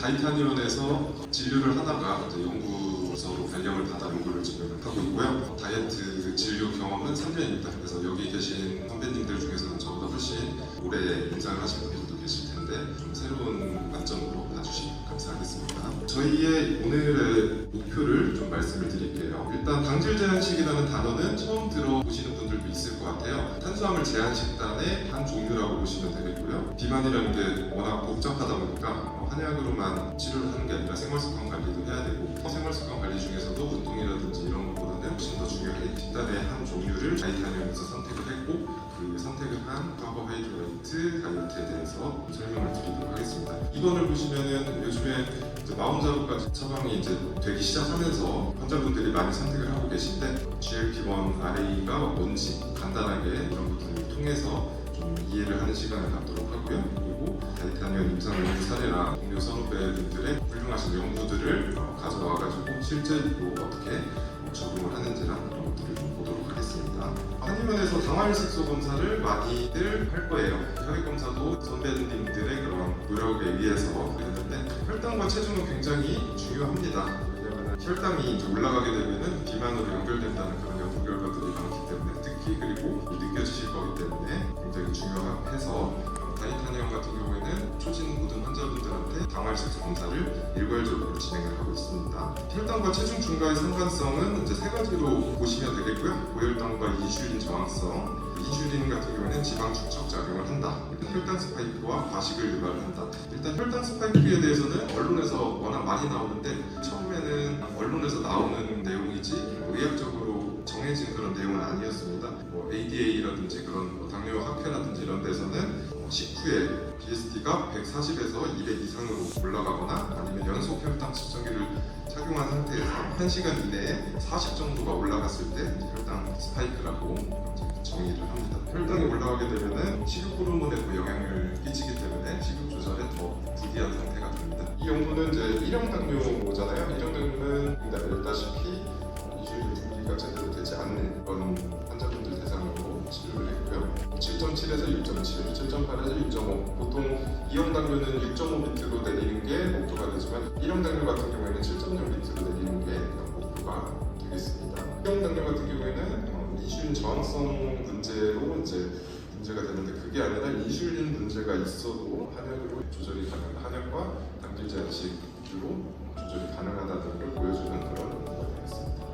다이타니온에서 진료를 하다가 이제 연구소로 발령을 받아 연구를 진행을 하고 있고요. 다이어트 진료 경험은 3년입니다. 그래서 여기 계신 선배님들 중에서는 저보다 훨씬 오래 임상을 하신 분들도 계실 텐데 좀 새로운 관점으로 봐주시면 감사하겠습니다. 저희의 오늘의 목표를 좀 말씀을 드릴게요. 일단 당질 제한식이라는 단어는 처음 들어보시는 분들도 있을 것 같아요. 탄수화물 제한 식단의 한 종류라고 보시면 되겠고요. 비만이라는 게 워낙 복잡하다 보니까 한약으로만 치료를 하는 게 아니라 생활습관 관리도 해야 되고, 생활습관 관리 중에서도 운동이라든지 이런 것보다는 훨씬 더 중요한 식단의 한 종류를 다이타니온에서 선택을 했고, 그 선택을 한 카보하이드레이트 다이어트에 대해서 설명을 드리도록 하겠습니다. 이번을 보시면은 요즘에 마운자로까지 처방이 이제 되기 시작하면서 환자분들이 많이 선택을 하고 계신데, GLP-1 RA가 뭔지 간단하게 이런 것들을 통해서 좀 이해를 하는 시간을 갖도록 하고요. 그리고 다이타니온 임상을 한 사례나 동료 선후배들의 훌륭하신 연구들을 가져와가지고 실제로 어떻게 적용을 하는지랑 그런 것들을 좀 보도록 하겠습니다. 한의원에서 당화혈색소 검사를 많이들 할 거예요. 혈액 검사도 선배님들의 그런 노력에 의해서 그랬는데, 혈당과 체중은 굉장히 중요합니다. 왜냐하면 혈당이 이제 올라가게 되면은 비만으로 연결된다는 그런 연구 결과들이 많기 때문에, 특히 그리고 느껴지실 거기 때문에 굉장히 중요해서 다이타니온 같은 경우에는 초진 모든 환자분들한테 당화혈색소 검사를 일괄적으로 진행을 하고 있습니다. 혈당과 체중 증가의 상관성은 이제 세 가지로 보시면 되겠고요. 고혈당과 인슐린 저항성. 인슐린 같은 경우에는 지방 축적 작용을 한다. 혈당 스파이크와 과식을 유발한다. 일단 혈당 스파이크에 대해서는 언론에서 워낙 많이 나오는데, 처음에는 언론에서 나오는 내용이지 의학적으로 정해진 그런 내용은 아니었습니다. ADA라든지 그런 당뇨 학회라든지 이런 데서는 식후에 BSD가 140에서 200 이상으로 올라가거나 아니면 연속 혈당 측정기를 착용한 상태에서 1시간 이내에 40 정도가 올라갔을 때 혈당 스파이크라고 정의를 합니다. 혈당이 올라가게 되면 식욕 호르몬에도 영향을 끼치기 때문에 식욕 조절에 더 부리한 상태가 됩니다. 이 연구는 이제 1형 당뇨잖아요. 1형 당뇨는 알다시피 인슐린 분비가 제대로 되지 않는 그런 환자분들 대상으로 치료를 했고요. 7.7에서 6.7, 7.8에서 6.5. 보통 2형 당뇨는 6.5비트로 내리는 게 목표가 되지만 1형 당뇨 같은 경우에는 7.0비트로 내리는 게 목표가 되겠습니다. 2형 당뇨 같은 경우에는 인슐린 저항성 문제로 이제 문제가 되는데, 그게 아니라 인슐린 문제가 있어도 한약으로 조절이 가능한, 한약과 당질 제한식으로 조절이 가능하다는 걸 보여주는 그런 연구가 되겠습니다.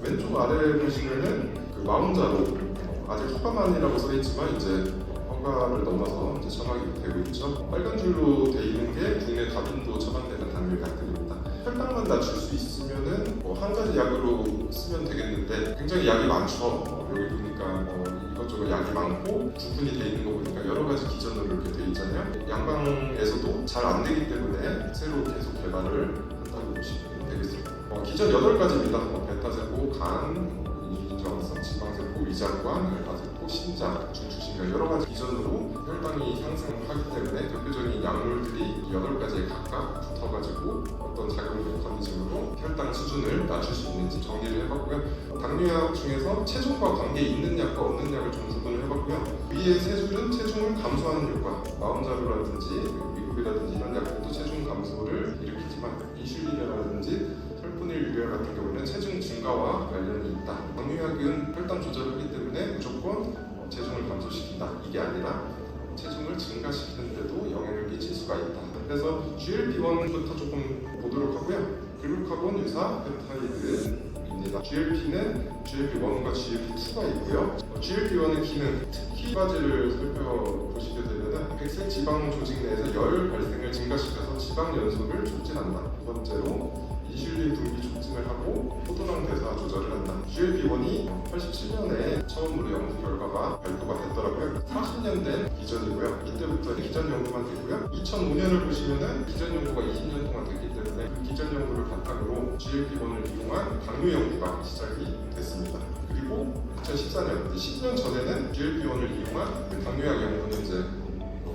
왼쪽 아래 보시면은 그 마운자로 아직 허가만이라고 써있지만 이제 허가를 넘어서 이제 처방이 되고 있죠. 빨간 줄로 돼 있는 게 국내 다분도 처방되는 당뇨 약들입니다. 혈당만 낮출 수 있으면은 한 가지 약으로 쓰면 되겠는데 굉장히 약이 많죠. 여기 보니까 이것저것 약이 많고 구분이 돼 있는 거 보니까 여러 가지 기전으로 이렇게 돼 있잖아요. 양방에서도 잘 안 되기 때문에 새로 계속 개발을 한다고 보시면 되겠습니다. 기전 8가지입니다. 베타세포, 간, 인슐린저항성, 지방세포, 위장관, 알파세포, 심장, 중추신경 여러 가지 기전으로 혈당이 상승하기 때문에 대표적인 약물들이 8가지에 각각 붙어가지고 어떤 작용 메커니즘으로 혈당 수준을 낮출 수 있는지 정리를 해봤고요. 당뇨약 중에서 체중과 관계 있는 약과 없는 약을 좀 구분을 해봤고요. 위에 세 줄은 체중을 감소하는 효과, 마운자로라든지 미국이라든지 이런 약들도 체중 감소를 일으키지만 인슐린이라든지 혈분일 유래 같은 경우는 체중 증가와 관련이 있다. 당뇨약은 혈당 조절을 하기 때문에 무조건 체중을 감소시킨다. 이게 아니라 체중을 증가시키는데도 영향을 끼칠 수가 있다. 그래서 GLP-1부터 조금 보도록 하고요. 글루카곤 유사 펩타이드입니다. GLP는 GLP-1과 GLP-2가 있고요. GLP-1의 기능, 특히 가지를 살펴보시게 되면 백색 지방 조직 내에서 열 발생을 증가시켜서 지방 연소를 촉진한다. 두 번째로 인슐린 분비 촉진을 하고 포도당 대사 조절을 한다. GLP-1이 87년에 처음으로 연구 결과가 발표가 됐더라고요. 40년 된 기전이고요. 이때부터 기전 연구만 됐고요. 2005년을 보시면은 기전 연구가 20년 동안 됐기 때문에 그 기전 연구를 바탕으로 GLP-1을 이용한 당뇨 연구가 시작이 됐습니다. 그리고 2014년, 10년 전에는 GLP-1을 이용한 당뇨약 연구는 이제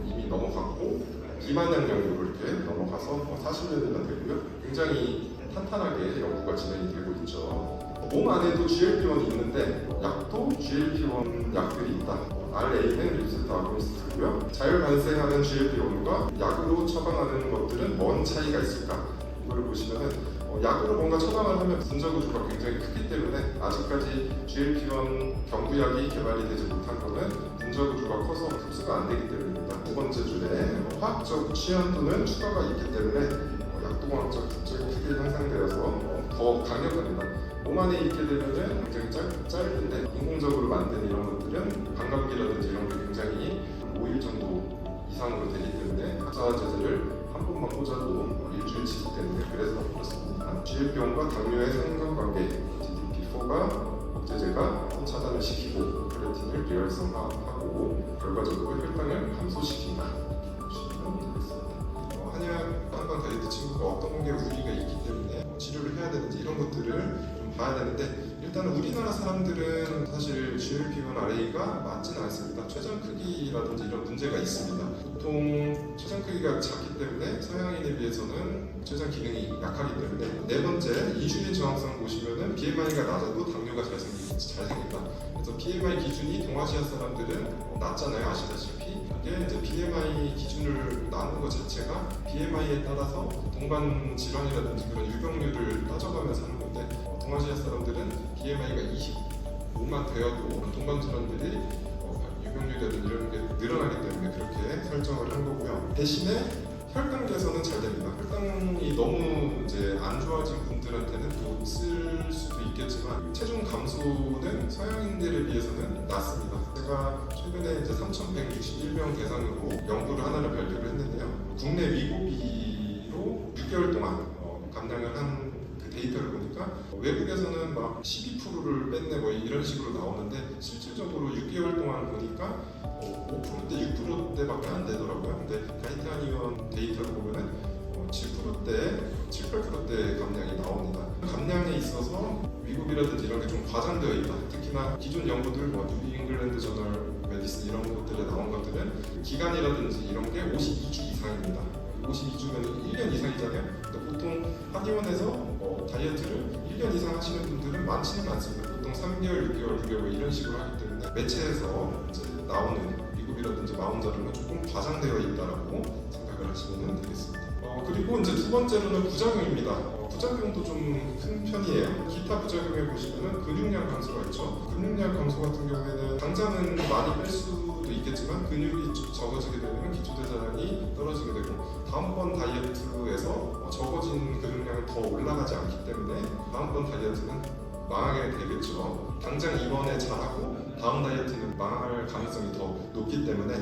이미 넘어갔고 비만약 연구로 이렇게 넘어가서 40년이나 되고요. 굉장히 탄탄하게 연구가 진행이 되고 있죠. 몸 안에도 GLP-1이 있는데 약도 GLP-1 약들이 있다. RA는 리셉터 아고니스트고요. 자율 발생하는 GLP-1과 약으로 처방하는 것들은 뭔 차이가 있을까? 이걸 보시면은 약으로 뭔가 처방을 하면 분자 구조가 굉장히 크기 때문에 아직까지 GLP-1 경구약이 개발이 되지 못한 거는 분자 구조가 커서 흡수가 안 되기 때문입니다. 두 번째 줄에 화학적 취한도는 추가가 있기 때문에 약도광적 특징이 크게 형성되어서 더 강력합니다. 몸 안에 있게 되면은 굉장히 짧은데 인공적으로 만든 이런 것들은 반감기라든지 이런 게 굉장히 5일 정도 이상으로 되기 때문에 가짜 제제를 한 번만 꽂아도 일주일 지속되는데 그래서 그렇습니다. GLP-1과 당뇨의 상관관계 GDP4가 억제제가 차단을 시키고 크레틴을 비활성화하고 결과적으로 혈당을 감소시킨다. 보시면 되겠습니다. 한약 한방 다이어트 친구가 어떤 게 우리가 있기 때문에 치료를 해야 되는지 이런 것들을 좀 봐야 되는데 일단 우리나라 사람들은 사실 GLP-1 RA가 맞지는 않습니다. 췌장 크기라든지 이런 문제가 있습니다. 보통 췌장 크기가 작기 때문에 서양인에 비해서는 췌장 기능이 약하기 때문에 네 번째 인슐린 저항성 보시면은 BMI가 낮아도 당뇨가 잘 생긴다. 그래서 BMI 기준이 동아시아 사람들은 낮잖아요, 아시다시피. 이게 이제 BMI 기준을 나눈 것 자체가 BMI에 따라서 동반 질환이라든지 그런 유병률을 따져가면서 하는 건데 동아시아 사람들은 BMI가 25만 되어도 동반 질환들이 유병률이라든지 이런 게 늘어나기 때문에 그렇게 설정을 한 거고요. 대신에 혈당 개선은 잘 됩니다. 혈당이 너무 이제 안 좋아진 분들한테는 또 쓸 수도 있겠지만 체중 감소는 서양인들에 비해서는 낮습니다. 제가 최근에 이제 3,161명 대상으로 연구를 하나를 발표를 했는데요. 국내 위고비로 6개월 동안 감량을 한 그 데이터를 보니까 외국에서는 막 12%를 뺐네 뭐 이런 식으로 나오는데 실질적으로 6개월 동안 보니까 5%대, 6%대밖에 안 되더라고요. 근데 가이타니언 데이터를 보면은 7%대, 7, 8%대 감량이 나옵니다. 감량에 있어서 위고비라든지 이런 게 좀 과장되어 있다. 특히나 기존 연구들, 뉴 잉글랜드 저널 메디슨 이런 것들에 나온 것들은 기간이라든지 이런 게 52주 이상입니다. 52주면 1년 이상이잖아요. 근데 보통 한의원에서 다이어트를 1년 이상 하시는 분들은 많지는 않습니다. 보통 3개월, 6개월, 6개월 이런 식으로 하기 때문에 매체에서 이제 나오는 미국이라든지 마운자료는 조금 과장되어 있다라고 생각을 하시면 되겠습니다. 그리고 이제 두 번째로는 부작용입니다. 부작용도 좀 큰 편이에요. 기타 부작용에 보시면은 근육량 감소가 있죠. 근육량 감소 같은 경우에는 당장은 많이 뺄 수도 있겠지만 근육이 적어지게 되면 기초대사량이 떨어지게 되고 다음번 다이어트에서 적어진 근육량은 더 올라가지 않기 때문에 다음번 다이어트는 망하게 되겠죠. 당장 이번에 잘하고 다음 다이어트는 망할 가능성이 더 높기 때문에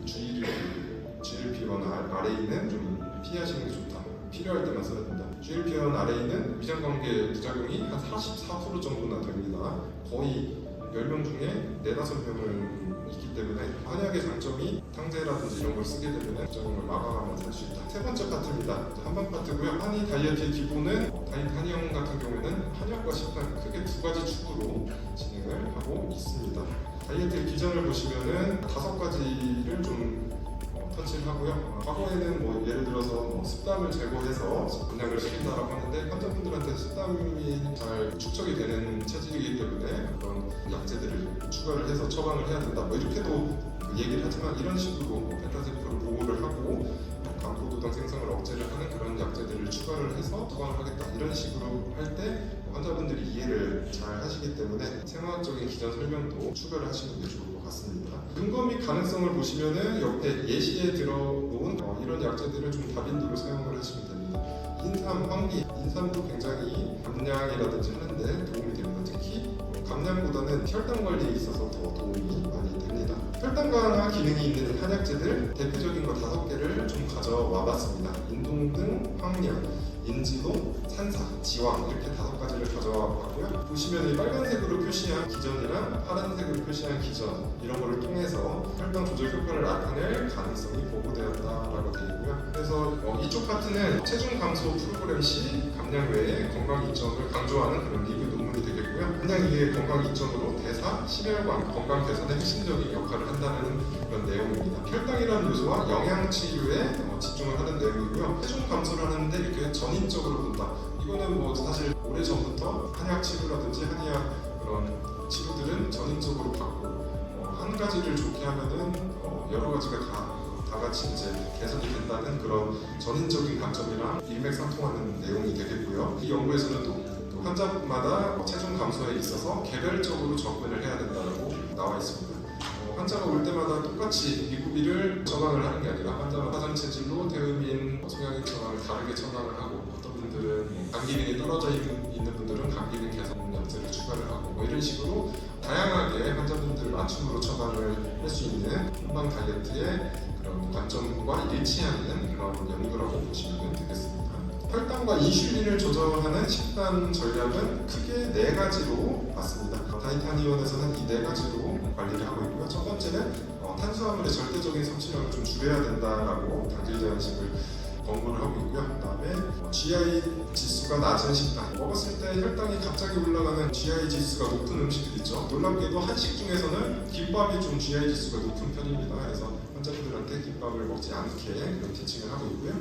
GLP-1 RA는 좀 피하시는 게 좋다. 필요할 때만 써야 된다. GLP-1 RA는 위장관계 부작용이 한 44% 정도나 됩니다. 거의 10명 중에 4, 5명은 있기 때문에 한약의 장점이 탕제라든지 이런 걸 쓰게 되면 부작용을 막아가면서 할 수 있다. 세 번째 파트입니다. 한방 파트고요. 한의 다이어트의 기본은 다이어트 한의원 같은 경우에는 한약과 식단 크게 두 가지 축으로 진행을 하고 있습니다. 다이어트의 기전을 보시면은 5가지를 좀 터치를 하고요. 과거에는 뭐 예를 들어서 습담을 제거해서 분양을 시킨다라고 하는데 환자분들한테 습담이 잘 축적이 되는 체질이기 때문에 그런 약제들을 추가를 해서 처방을 해야 된다. 뭐 이렇게도 얘기를 하지만 이런 식으로 페타제프를 보호를 하고 감포도당 생성을 억제를 하는 그런 약제들을 추가를 해서 처방을 하겠다. 이런 식으로 할 때 환자분들이 이해를 잘 하시기 때문에 생화학적인 기전 설명도 추가를 하시는 게 좋을 것 같습니다. 근거 및 가능성을 보시면은 옆에 예시에 들어놓은 이런 약제들을 좀 다빈도로 사용을 하시면 됩니다. 인삼, 황리, 인삼도 굉장히 감량이라든지 하는데 도움이 됩니다. 특히 감량보다는 혈당 관리에 있어서 더 도움이 많이 됩니다. 혈당 강화 기능이 있는 한약제들 대표적인 거 5개를 좀 가져와 봤습니다. 인동등, 황량, 인지도, 산사, 지왕 이렇게 5가지를 가져와 봤고요. 보시면 이 빨간색으로 표시한 기전이랑 파란색으로 표시한 기전 이런 거를 통해서 혈당 조절 효과를 나타낼 가능성이 보고되었다라고 되어 있고요. 그래서 이쪽 파트는 체중 감소 프로그램 시 감량 외에 건강 이점을 강조하는 그런 리뷰 논문이 되겠고요. 그냥 이게 건강 이점으로 대사, 심혈관, 건강 개선에 핵심적인 역할을 한다는 그런 내용입니다. 혈당이라는 요소와 영양 치료에 집중을 하는 내용이고요. 체중 감소를 하는데 이렇게 전인적으로 본다. 이거는 뭐 사실 오래전부터 한약 치료라든지 한의학 그런 치료들은 전인적으로 받고 한 가지를 좋게 하면은 여러 가지가 다 같이 이제 개선이 된다는 그런 전인적인 관점이랑 일맥상통하는 내용이 되겠고요. 이 연구에서는 또 환자마다 체중 감소에 있어서 개별적으로 접근을 해야 된다고 나와 있습니다. 환자가 올 때마다 똑같이 미구비를 처방을 하는 게 아니라 환자마다 화장 체질로 태음인, 성형인 처방을 다르게 처방을 하고 어떤 분들은 간 기능이 떨어져 있는 분들은 간 기능 개선 약제를 추가를 하고 뭐 이런 식으로 다양하게 환자분들 맞춤으로 처방을 할 수 있는 한방 다이어트의 그런 관점과 일치하는 그런 연구라고 보시면 되겠습니다. 혈당과 인슐린을 조절하는 식단 전략은 크게 4가지로 봤습니다. 다이타니원에서는 이 4가지로 관리를 하고 있고요. 첫 번째는 탄수화물의 절대적인 섭취량을 좀 줄여야 된다라고 당질 제한식을 권고를 하고 있고요. 그다음에 GI 지수가 낮은 식단, 먹었을 때 혈당이 갑자기 올라가는 GI 지수가 높은 음식들 있죠. 놀랍게도 한식 중에서는 김밥이 좀 GI 지수가 높은 편입니다. 그래서 환자분들한테 김밥을 먹지 않게 그런 티칭을 하고 있고요.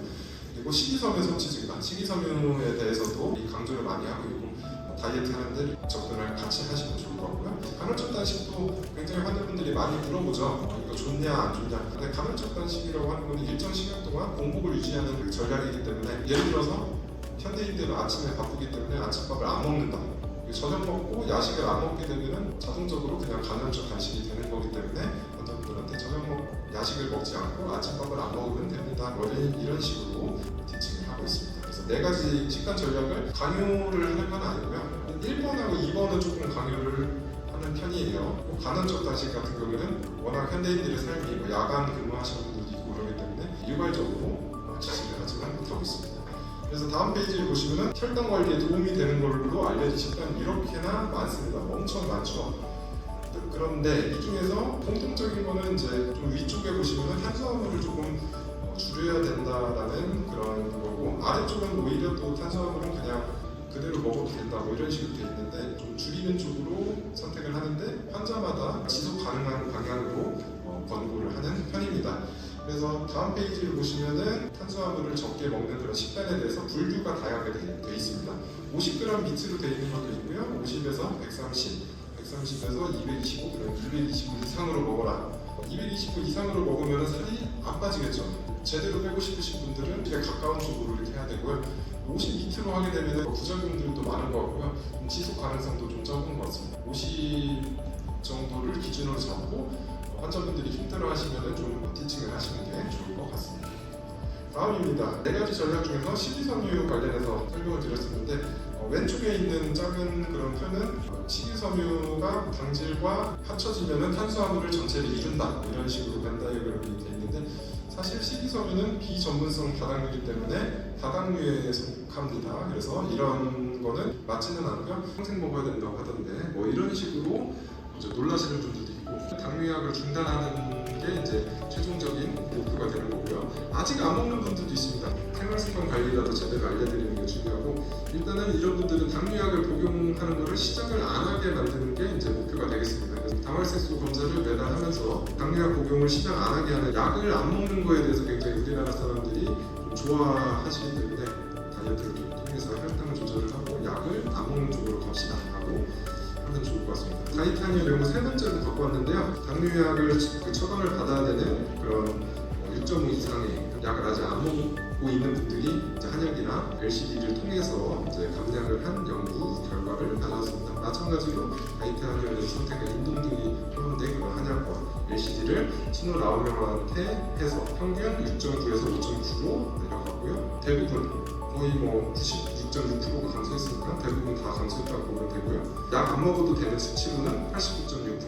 그리고 식이섬유 섭취 증가, 식이섬유에 대해서도 강조를 많이 하고 있고 다이어트 하는데 접근을 같이 하시면 좋을 것 같고요. 간헐적 단식도 굉장히 환자분들이 많이 물어보죠. 이거 좋냐 안 좋냐. 근데 간헐적 단식이라고 하는 건 일정 시간 동안 공복을 유지하는 그 전략이기 때문에 예를 들어서 현대인들은 아침에 바쁘기 때문에 아침밥을 안 먹는다. 저녁 먹고 야식을 안 먹게 되면 자동적으로 그냥 간헐적 단식이 되는 거기 때문에 환자분들한테 야식을 먹지 않고 아침밥을 안 먹으면 됩니다. 이런 식으로 티칭을 하고 있습니다. 그래서 4가지 식단 전략을 강요를 할 건 아니고요. 1번하고 2번은 조금 강요를 하는 편이에요. 간헐적 단식 같은 경우는 워낙 현대인들의 삶이 야간 근무하시는 분들도 있고 그러기 때문에 일괄적으로 지시를 하지는 못하고 있습니다. 그래서 다음 페이지를 보시면은 혈당 관리에 도움이 되는 걸로 알려진 식단이 이렇게나 많습니다. 엄청 많죠. 그런데 이 중에서 공통적인 거는 이제 좀 위쪽에 보시면은 탄수화물을 조금 줄여야 된다라는 그런 거고 아래쪽은 오히려 또 탄수화물은 그냥 그대로 먹어도 된다 뭐 이런 식으로 돼 있는데 좀 줄이는 쪽으로 선택을 하는데 환자마다 지속 가능한 방향으로 권고를 하는 편입니다. 그래서 다음 페이지를 보시면은 탄수화물을 적게 먹는 그런 식단에 대해서 분류가 다양하게 되어 있습니다. 50g 밑으로 되어 있는 것도 있고요. 50에서 130, 130에서 225, 그럼 225 이상으로 먹어라. 225 이상으로 먹으면 살이 안 빠지겠죠. 제대로 빼고 싶으신 분들은 되게 가까운 쪽으로 이렇게 해야 되고요. 50 밑으로 하게 되면 부작용들도 많은 것 같고요. 지속 가능성도 좀 적은 것 같습니다. 50 정도를 기준으로 잡고 환자분들이 힘들어 하시면 좀 티칭을 하시는 게 좋을 것 같습니다. 다음입니다. 4가지 전략 중에서 식이섬유 관련해서 설명을 드렸었는데 왼쪽에 있는 작은 그런 표는 식이섬유가 당질과 합쳐지면 탄수화물을 전체를 이룬다 이런 식으로 벤 다이어그램이 되어 있는데 사실 식이섬유는 비전분성 다당류이기 때문에 다당류에 속합니다. 그래서 이런 거는 맞지는 않고요. 평생 먹어야 된다고 하던데 뭐 이런 식으로 이제 놀라시는 분들도 있고 당류약을 중단하는 게 이제 최종적인 목표가 되는 거고요. 아직 안 먹는 분들도 있습니다. 생활습관 관리라도 제대로 알려드리는 게 중요하고 일단은 이런 분들은 당류약을 복용하는 것을 시작을 안 하게 만드는 게 이제 목표가 되겠습니다. 그래서 당활색소 검사를 매달 하면서 당류약 복용을 시작 안 하게 하는 약을 안 먹는 거에 대해서 굉장히 우리나라 사람들이 좀 좋아하시기 때문에 다이어트를 통해서 혈당을 조절을 하고 약을 안 먹는 쪽으로 갑시다 하고 하면 좋을 것 같습니다. 다이타니온 연구 3번째로 갖고 왔는데요. 당류약을 처방을 받아야 되는 그런 6.5 이상의 약을 아직 안 먹고 있는 분들이 이제 한약이나 LCD를 통해서 이제 감량을 한 연구 결과를 가져왔습니다. 마찬가지로 다이타니온을 선택한 인동등이 포함된 그런 한약과 LCD를 신호 나오명한테 해서 평균 6.9에서 5.9로 내려가고요. 대부분 거의 뭐 96.6%가 감소했으니까 대부분 다 감소했다고 보면 되고요. 약 안 먹어도 되는 수치로는 89.6%,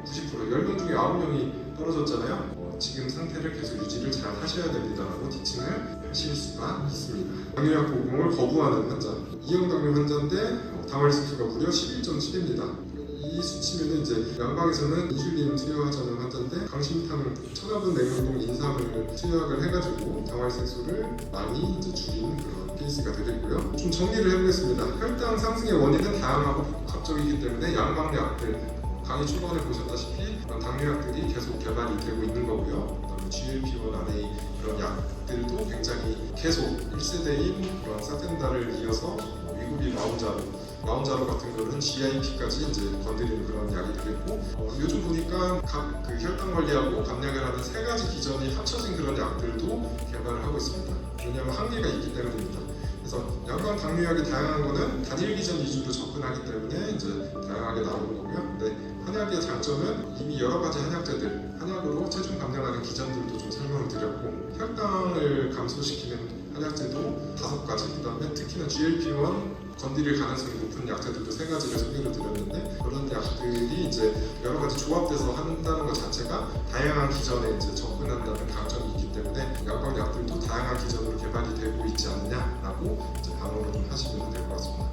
90%, 10명 중에 9명이 떨어졌잖아요. 지금 상태를 계속 유지를 잘 하셔야 됩니다라고 티칭을 하실 수가 있습니다. 당뇨약 복용을 거부하는 환자, 2형 당뇨 환자인데 당활색소가 무려 11.7입니다. 이 수치면은 이제 양방에서는 인슐린 투여하자는 환자인데 강심탕, 천화분 냉동동 인삼을 투여약을 해가지고 당활색소를 많이 이제 줄인 그런 케이스가 되겠고요. 좀 정리를 해보겠습니다. 혈당 상승의 원인은 다양하고 복합적이기 때문에 양방약들 강의 초반에 보셨다시피 그런 당뇨약들이 계속 개발이 되고 있는 거고요. 그다음에 GLP-1 그런 약들도 굉장히 계속 1세대인 그런 사텐다를 이어서 위급이 나오자로 마운자로 같은 거는 GIP까지 이제 건드리는 그런 약이 되겠고 요즘 보니까 각 그 혈당 관리하고 감량을 하는 세 가지 기전이 합쳐진 그런 약들도 개발을 하고 있습니다. 왜냐하면 한계가 있기 때문입니다. 그래서 양관 당뇨약이 다양한 거는 단일 기전 위주로 접근하기 때문에 이제 다양하게 나오는 거고요. 근데 한약의 장점은 이미 여러 가지 한약제들, 한약으로 체중 감량하는 기전들도 좀 설명을 드렸고 혈당을 감소시키는 한약제도 5가지, 그다음에 특히나 GLP-1 건드릴 가능성이 높은 약제들도 3가지를 소개를 드렸는데 그런 약들이 이제 여러 가지 조합돼서 한다는 것 자체가 다양한 기전에 이제 접근한다는 강점이 있기 때문에 양방 약들도 다양한 기전으로 개발이 되고 있지 않냐라고 이제 방어를 좀 하시면 될 것 같습니다.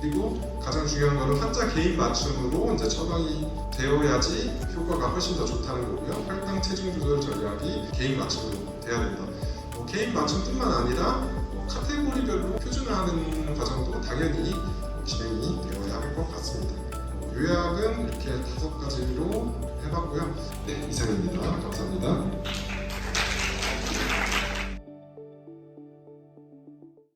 그리고 가장 중요한 거는 환자 개인 맞춤으로 이제 처방이 되어야지 효과가 훨씬 더 좋다는 거고요. 혈당 체중 조절 전략이 개인 맞춤으로 돼야 된다. 개인 맞춤뿐만 아니라 카테고리별로 표준화하는 과정도 당연히 진행이 되어야 할 것 같습니다. 요약은 이렇게 5가지로 해봤고요. 네, 이상입니다. 감사합니다.